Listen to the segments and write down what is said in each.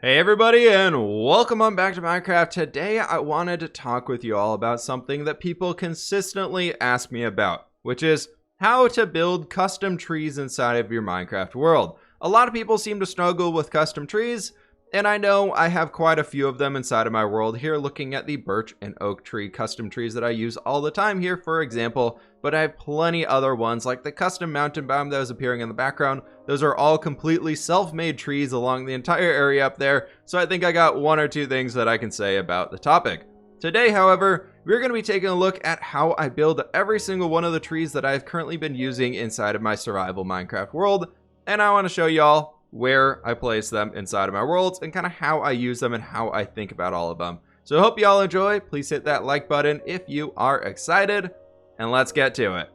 Hey everybody, and welcome on back to Minecraft. Today I wanted to talk with you all about something that people consistently ask me about, which is how to build custom trees inside of your Minecraft world. A lot of people seem to struggle with custom trees, and I know I have quite a few of them inside of my world here, looking at the birch and oak tree custom trees that I use all the time here, for example, but I have plenty other ones like the custom mountain biome that was appearing in the background. Those are all completely self-made trees along the entire area up there, so I think I got one or two things that I can say about the topic. Today, however, we're going to be taking a look at how I build every single one of the trees that I've currently been using inside of my survival Minecraft world, and I want to show y'all where I place them inside of my worlds and kind of how I use them and how I think about all of them. So I hope y'all enjoy. Please hit that like button if you are excited, and let's get to it.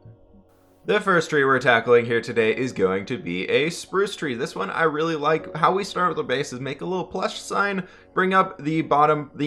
The first tree we're tackling here today is going to be a spruce tree. This one I really like. How we start with the base is make a little plus sign, bring up the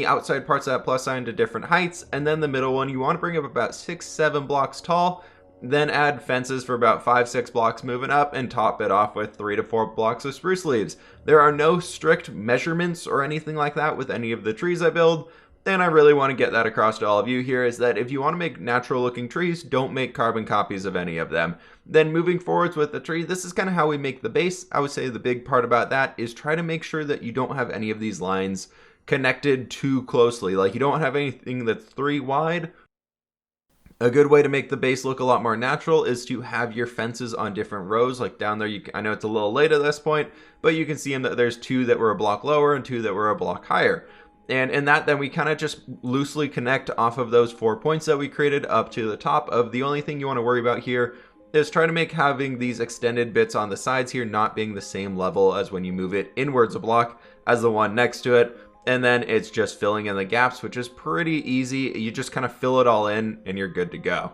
outside parts of that plus sign to different heights, and then the middle one you want to bring up about 6-7 blocks tall, then add fences for about 5-6 blocks moving up, and top it off with 3 to 4 blocks of spruce leaves. There are no strict measurements or anything like that with any of the trees I build. And I really want to get that across to all of you here is that if you want to make natural looking trees, don't make carbon copies of any of them. Then moving forwards with the tree, this is kind of how we make the base. I would say the big part about that is try to make sure that you don't have any of these lines connected too closely. Like you don't have anything that's 3 wide. A good way to make the base look a lot more natural is to have your fences on different rows. Like down there, I know it's a little late at this point, but you can see them that there's 2 that were a block lower and 2 that were a block higher. And in that, then we kind of just loosely connect off of those 4 points that we created up to the top of. The only thing you want to worry about here is try to make having these extended bits on the sides here not being the same level as when you move it inwards a block as the one next to it. And then it's just filling in the gaps, which is pretty easy. You just kind of fill it all in and you're good to go.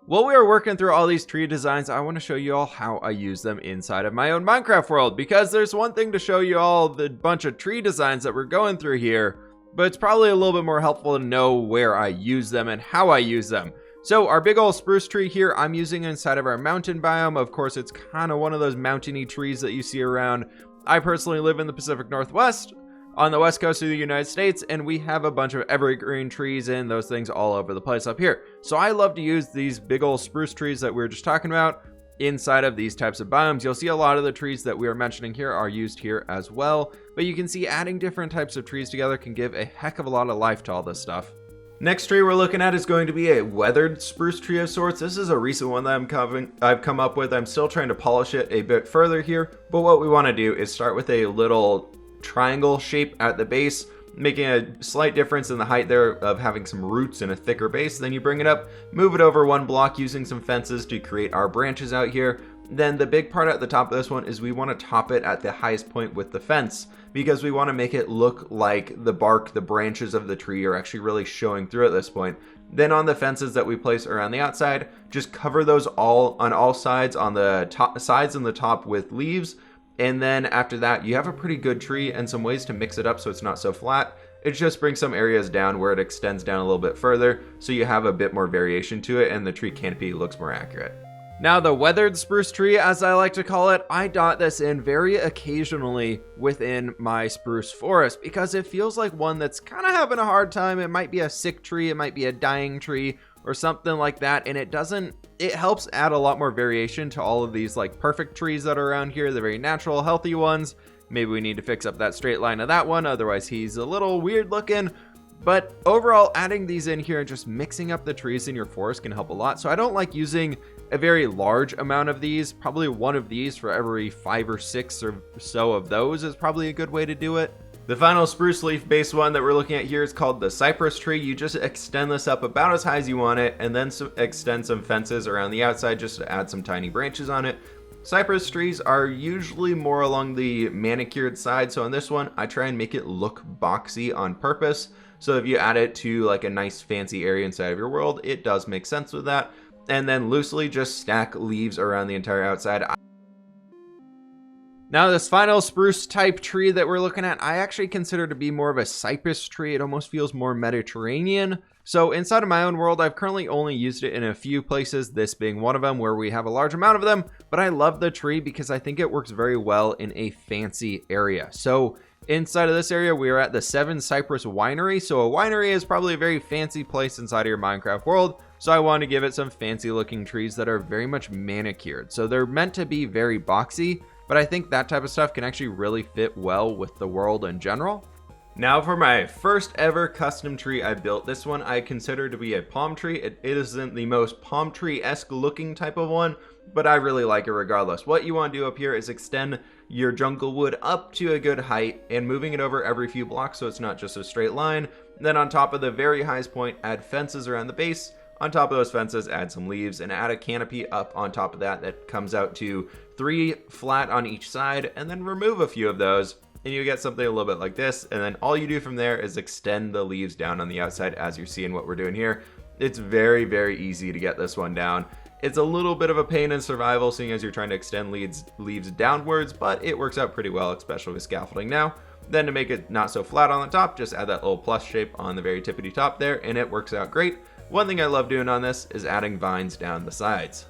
While we are working through all these tree designs, I want to show you all how I use them inside of my own Minecraft world, because there's one thing to show you all the bunch of tree designs that we're going through here, but it's probably a little bit more helpful to know where I use them and how I use them. So our big old spruce tree here, I'm using inside of our mountain biome. Of course, it's kind of one of those mountainy trees that you see around. I personally live in the Pacific Northwest, on the west coast of the United States, and we have a bunch of evergreen trees and those things all over the place up here. So I love to use these big old spruce trees that we were just talking about inside of these types of biomes. You'll see a lot of the trees that we are mentioning here are used here as well, but you can see adding different types of trees together can give a heck of a lot of life to all this stuff. Next tree we're looking at is going to be a weathered spruce tree of sorts. This is a recent one that I've come up with. I'm still trying to polish it a bit further here, but what we want to do is start with a little triangle shape at the base, making a slight difference in the height there of having some roots and a thicker base. Then you bring it up, move it over 1 block using some fences to create our branches out here. Then the big part at the top of this one is we want to top it at the highest point with the fence, because we want to make it look like the bark, the branches of the tree are actually really showing through at this point. Then on the fences that we place around the outside, just cover those all on all sides, on the top sides and the top, with leaves. And then after that, you have a pretty good tree and some ways to mix it up so it's not so flat. It just brings some areas down where it extends down a little bit further, so you have a bit more variation to it and the tree canopy looks more accurate. Now the weathered spruce tree, as I like to call it, I dot this in very occasionally within my spruce forest because it feels like one that's kind of having a hard time. It might be a sick tree, it might be a dying tree or something like that, and it helps add a lot more variation to all of these like perfect trees that are around here, the very natural, healthy ones. Maybe we need to fix up that straight line of that one, otherwise he's a little weird looking. But overall, adding these in here and just mixing up the trees in your forest can help a lot. So I don't like using a very large amount of these. Probably one of these for every 5 or 6 or so of those is probably a good way to do it. The final spruce leaf based one that we're looking at here is called the cypress tree. You just extend this up about as high as you want it, and then extend some fences around the outside just to add some tiny branches on it. Cypress trees are usually more along the manicured side, so on this one I try and make it look boxy on purpose. So if you add it to like a nice fancy area inside of your world, it does make sense with that. And then loosely just stack leaves around the entire outside. Now this final spruce type tree that we're looking at, I actually consider to be more of a cypress tree. It almost feels more Mediterranean. So inside of my own world, I've currently only used it in a few places, this being one of them where we have a large amount of them, but I love the tree because I think it works very well in a fancy area. So Inside of this area, we are at the 7 Cypress Winery. So a winery is probably a very fancy place inside of your Minecraft world. So I want to give it some fancy looking trees that are very much manicured. So they're meant to be very boxy, but I think that type of stuff can actually really fit well with the world in general. Now for my first ever custom tree I built. This one I consider to be a palm tree. It isn't the most palm tree-esque looking type of one, but I really like it regardless. What you want to do up here is extend your jungle wood up to a good height and moving it over every few blocks so it's not just a straight line. Then on top of the very highest point, add fences around the base. On top of those fences, add some leaves and add a canopy up on top of that comes out to 3 flat on each side, and then remove a few of those. And you get something a little bit like this, and then all you do from there is extend the leaves down on the outside as you're seeing what we're doing here. It's very, very easy to get this one down. It's a little bit of a pain in survival seeing as you're trying to extend leaves downwards, but it works out pretty well, especially with scaffolding now. Then to make it not so flat on the top, just add that little plus shape on the very tippity top there, and it works out great. One thing I love doing on this is adding vines down the sides.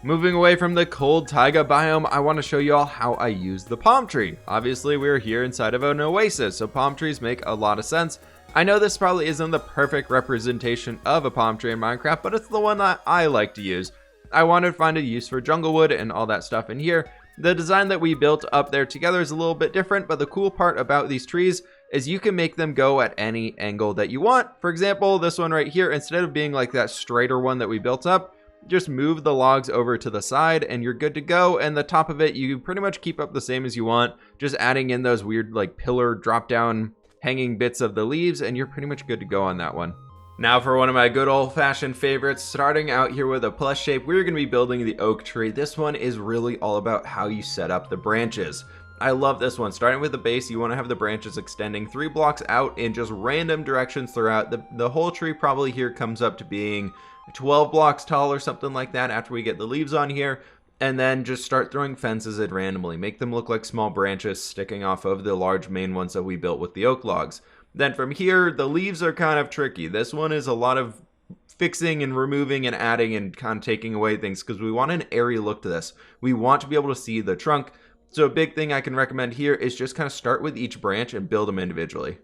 Moving away from the cold taiga biome, I want to show you all how I use the palm tree. Obviously, we're here inside of an oasis, so palm trees make a lot of sense. I know this probably isn't the perfect representation of a palm tree in Minecraft, but it's the one that I like to use. I wanted to find a use for jungle wood and all that stuff in here. The design that we built up there together is a little bit different, but the cool part about these trees is you can make them go at any angle that you want. For example, this one right here, instead of being like that straighter one that we built up, just move the logs over to the side and you're good to go. And the top of it, you pretty much keep up the same as you want, just adding in those weird like pillar drop down hanging bits of the leaves, and you're pretty much good to go on that one. Now for one of my good old-fashioned favorites, starting out here with a plus shape, we're going to be building the oak tree. This one is really all about how you set up the branches. I love this one. Starting with the base, you want to have the branches extending 3 blocks out in just random directions throughout. The whole tree probably here comes up to being 12 blocks tall or something like that after we get the leaves on here. And then just start throwing fences in randomly. Make them look like small branches sticking off of the large main ones that we built with the oak logs. Then from here, the leaves are kind of tricky. This one is a lot of fixing and removing and adding and kind of taking away things because we want an airy look to this. We want to be able to see the trunk. So a big thing I can recommend here is just kind of start with each branch and build them individually.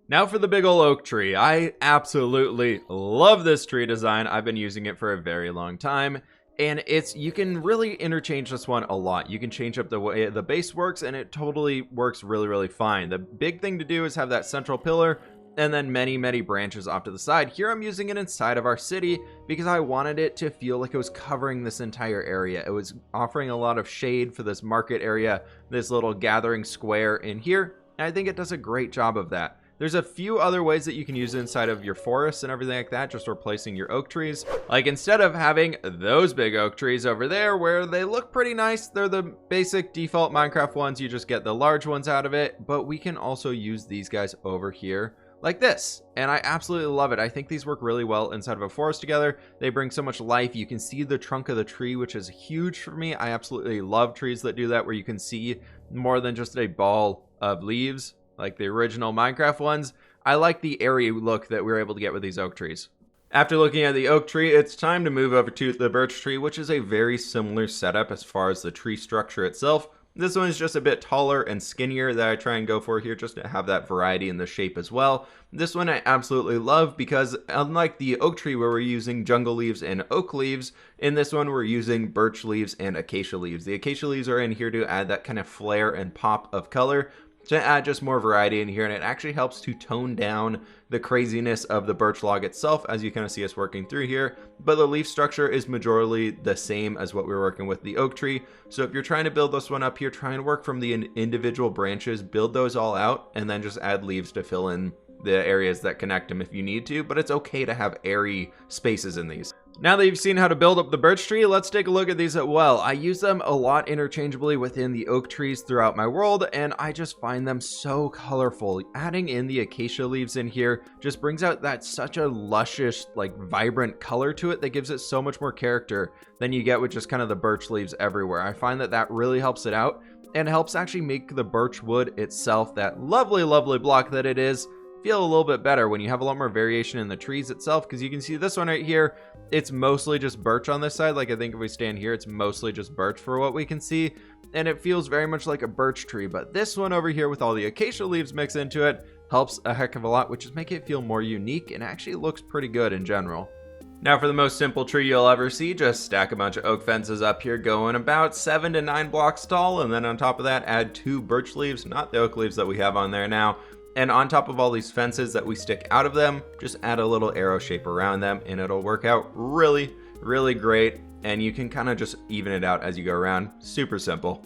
Now for the big ol' oak tree. I absolutely love this tree design. I've been using it for a very long time. And you can really interchange this one a lot. You can change up the way the base works and it totally works really, really fine. The big thing to do is have that central pillar and then many, many branches off to the side. Here I'm using it inside of our city because I wanted it to feel like it was covering this entire area. It was offering a lot of shade for this market area, this little gathering square in here. And I think it does a great job of that. There's a few other ways that you can use it inside of your forests and everything like that, just replacing your oak trees. Like instead of having those big oak trees over there where they look pretty nice, they're the basic default Minecraft ones, you just get the large ones out of it, but we can also use these guys over here like this. And I absolutely love it. I think these work really well inside of a forest together. They bring so much life. You can see the trunk of the tree, which is huge for me. I absolutely love trees that do that, where you can see more than just a ball of leaves like the original Minecraft ones. I like the airy look that we were able to get with these oak trees. After looking at the oak tree, it's time to move over to the birch tree, which is a very similar setup as far as the tree structure itself. This one is just a bit taller and skinnier that I try and go for here just to have that variety in the shape as well. This one I absolutely love because unlike the oak tree where we're using jungle leaves and oak leaves, in this one we're using birch leaves and acacia leaves. The acacia leaves are in here to add that kind of flare and pop of color, to add just more variety in here, and it actually helps to tone down the craziness of the birch log itself as you kind of see us working through here. But the leaf structure is majorly the same as what we were working with the oak tree. So if you're trying to build this one up here, try and work from the individual branches, build those all out, and then just add leaves to fill in the areas that connect them if you need to, but it's okay to have airy spaces in these. Now that you've seen how to build up the birch tree, let's take a look at these as well. I use them a lot interchangeably within the oak trees throughout my world, and I just find them so colorful. Adding in the acacia leaves in here just brings out that such a luscious, like vibrant color to it that gives it so much more character than you get with just kind of the birch leaves everywhere. I find that that really helps it out and helps actually make the birch wood itself, that lovely, lovely block that it is, feel a little bit better when you have a lot more variation in the trees itself, because you can see this one right here, it's mostly just birch on this side. Like I think if we stand here, it's mostly just birch for what we can see. And it feels very much like a birch tree. But this one over here with all the acacia leaves mixed into it helps a heck of a lot, which is make it feel more unique and actually looks pretty good in general. Now for the most simple tree you'll ever see, just stack a bunch of oak fences up here going about 7 to 9 blocks tall, and then on top of that add 2 birch leaves, not the oak leaves that we have on there now. And on top of all these fences that we stick out of them, just add a little arrow shape around them and it'll work out really, really great. And you can kind of just even it out as you go around. Super simple.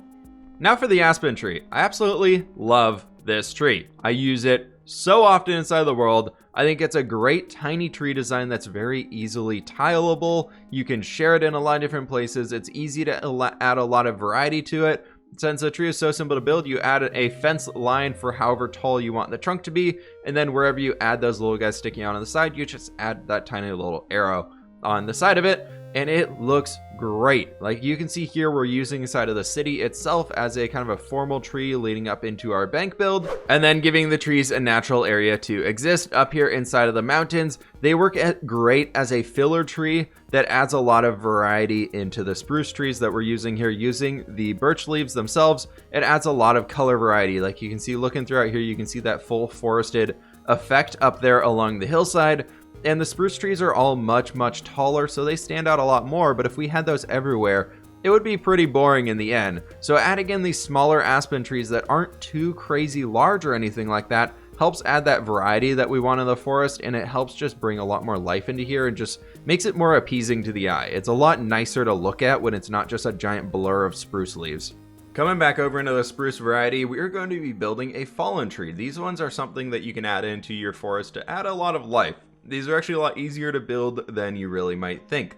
Now for the aspen tree. I absolutely love this tree. I use it so often inside the world. I think it's a great tiny tree design that's very easily tileable. You can share it in a lot of different places. It's easy to add a lot of variety to it. Since the tree is so simple to build, you add a fence line for however tall you want the trunk to be, and then wherever you add those little guys sticking out on the side, you just add that tiny little arrow on the side of it, and it looks great. Like you can see here, we're using the side of the city itself as a kind of a formal tree leading up into our bank build, and then giving the trees a natural area to exist up here inside of the mountains. They work great as a filler tree that adds a lot of variety into the spruce trees that we're using here. Using the birch leaves themselves, it adds a lot of color variety. Like you can see looking throughout here, you can see that full forested effect up there along the hillside. And the spruce trees are all much, much taller, so they stand out a lot more. But if we had those everywhere, it would be pretty boring in the end. So adding in these smaller aspen trees that aren't too crazy large or anything like that helps add that variety that we want in the forest, and it helps just bring a lot more life into here and just makes it more appeasing to the eye. It's a lot nicer to look at when it's not just a giant blur of spruce leaves. Coming back over into the spruce variety, we are going to be building a fallen tree. These ones are something that you can add into your forest to add a lot of life. These are actually a lot easier to build than you really might think.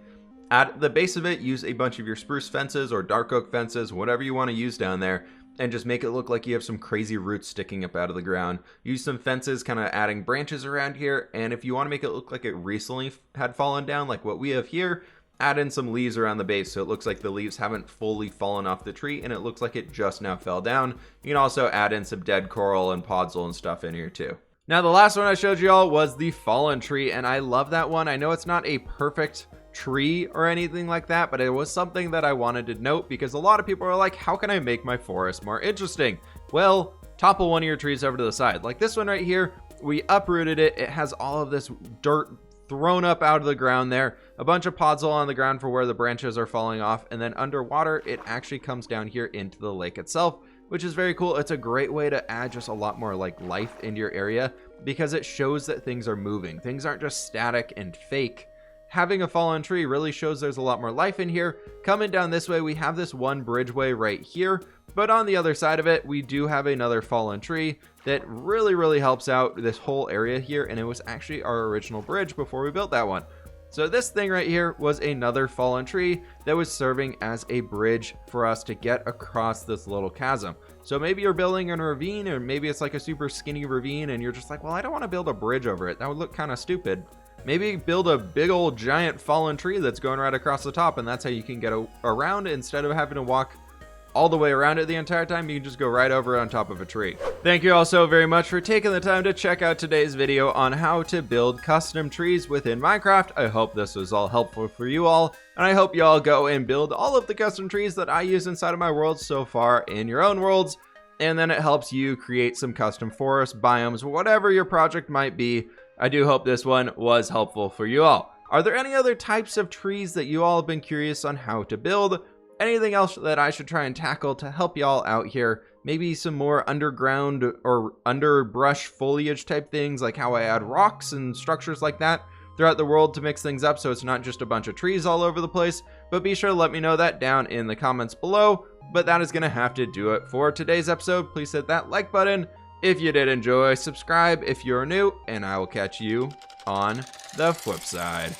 At the base of it, use a bunch of your spruce fences or dark oak fences, whatever you want to use down there, and just make it look like you have some crazy roots sticking up out of the ground. Use some fences, kind of adding branches around here, and if you want to make it look like it recently had fallen down, like what we have here, add in some leaves around the base so it looks like the leaves haven't fully fallen off the tree and it looks like it just now fell down. You can also add in some dead coral and podzol and stuff in here too. Now the last one I showed you all was the fallen tree, and I love that one. I know it's not a perfect tree or anything like that, but it was something that I wanted to note because a lot of people are like, how can I make my forest more interesting? Well, topple one of your trees over to the side. Like this one right here, we uprooted it. It has all of this dirt thrown up out of the ground there, a bunch of podzol on the ground for where the branches are falling off, and then underwater it actually comes down here into the lake itself, which is very cool. It's a great way to add just a lot more like life into your area because it shows that things are moving. Things aren't just static and fake. Having a fallen tree really shows there's a lot more life in here. Coming down this way, we have this one bridgeway right here, but on the other side of it, we do have another fallen tree that really helps out this whole area here, and it was actually our original bridge before we built that one. So this thing right here was another fallen tree that was serving as a bridge for us to get across this little chasm. So maybe you're building in a ravine, or maybe it's like a super skinny ravine and you're just like, well, I don't want to build a bridge over it. That would look kind of stupid. Maybe build a big old giant fallen tree that's going right across the top, and that's how you can get around instead of having to walk all the way around it the entire time. You can just go right over on top of a tree. Thank you all so very much for taking the time to check out today's video on how to build custom trees within Minecraft. I hope this was all helpful for you all, and I hope you all go and build all of the custom trees that I use inside of my worlds so far in your own worlds, and then it helps you create some custom forests, biomes, whatever your project might be. I do hope this one was helpful for you all. Are there any other types of trees that you all have been curious on how to build? Anything else that I should try and tackle to help y'all out here? Maybe some more underground or underbrush foliage type things, like how I add rocks and structures like that throughout the world to mix things up so it's not just a bunch of trees all over the place. But be sure to let me know that down in the comments below. But that is going to have to do it for today's episode. Please hit that like button if you did enjoy, subscribe if you're new, and I will catch you on the flip side.